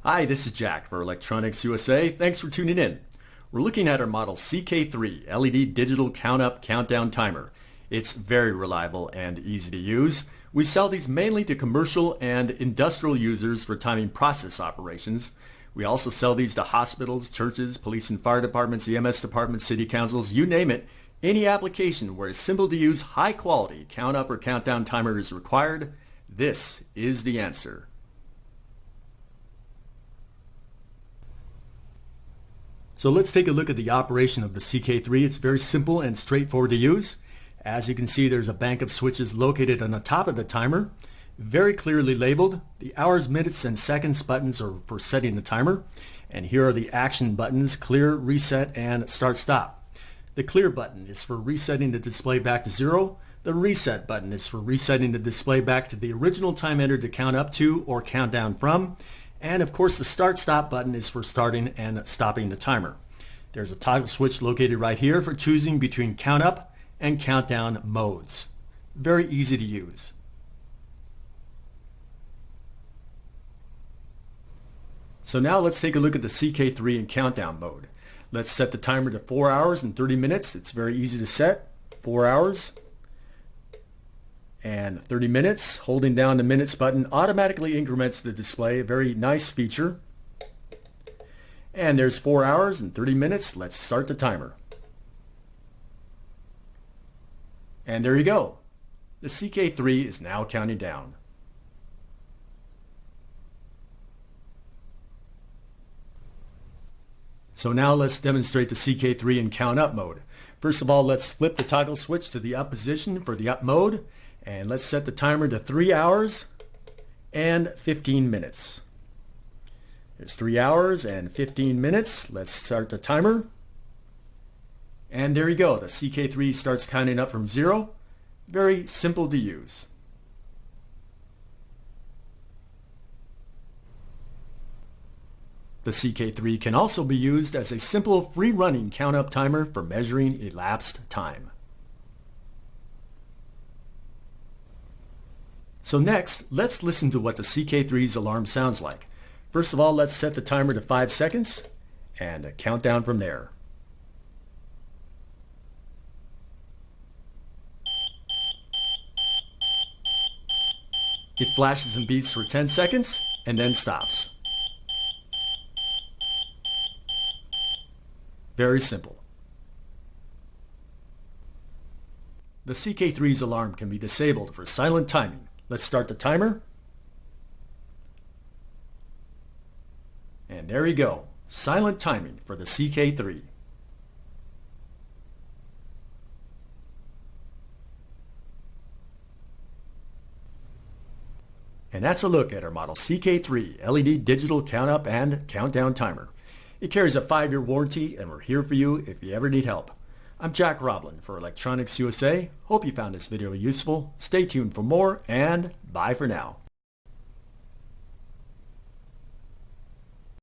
Hi, this is Jack for Electronics USA. Thanks for tuning in. We're looking at our model CK-3 LED digital count-up countdown timer. It's very reliable and easy to use. We sell these mainly to commercial and industrial users for timing process operations. We also sell these to hospitals, churches, police and fire departments, EMS departments, city councils, you name it. Any application where a simple to use, high quality count-up or countdown timer is required, this is the answer. So let's take a look at the operation of the CK-3. It's very simple and straightforward to use. As you can see, there's a bank of switches located on the top of the timer, very clearly labeled. The hours, minutes, and seconds buttons are for setting the timer. And here are the action buttons: clear, reset, and start stop. The clear button is for resetting the display back to 0. The reset button is for resetting the display back to the original time entered to count up to or count down from. And of course, the start stop button is for starting and stopping the timer. There's a toggle switch located right here for choosing between count up and countdown modes. Very easy to use. So now let's take a look at the CK-3 in countdown mode. Let's set the timer to 4 hours and 30 minutes. It's very easy to set. 4 hours and 30 minutes. Holding down the minutes button automatically increments the display. A very nice feature. And there's 4 hours and 30 minutes. Let's start the timer. And there you go. The CK-3 is now counting down. So now let's demonstrate the CK-3 in count up mode. First of all, let's flip the toggle switch to the up position for the up mode. And let's set the timer to 3 hours and 15 minutes. It's 3 hours and 15 minutes. Let's start the timer. And there you go. The CK-3 starts counting up from 0. Very simple to use. The CK-3 can also be used as a simple free-running count-up timer for measuring elapsed time. So next, let's listen to what the CK-3's alarm sounds like. First of all, let's set the timer to 5 seconds and count down from there. It flashes and beeps for 10 seconds and then stops. Very simple. The CK-3's alarm can be disabled for silent timing. Let's start the timer. And there you go. Silent timing for the CK-3. And that's a look at our model CK-3 LED digital count-up and countdown timer. It carries a 5-year warranty, and we're here for you if you ever need help. I'm Jack Roblin for Electronics USA. Hope you found this video useful. Stay tuned for more, and bye for now.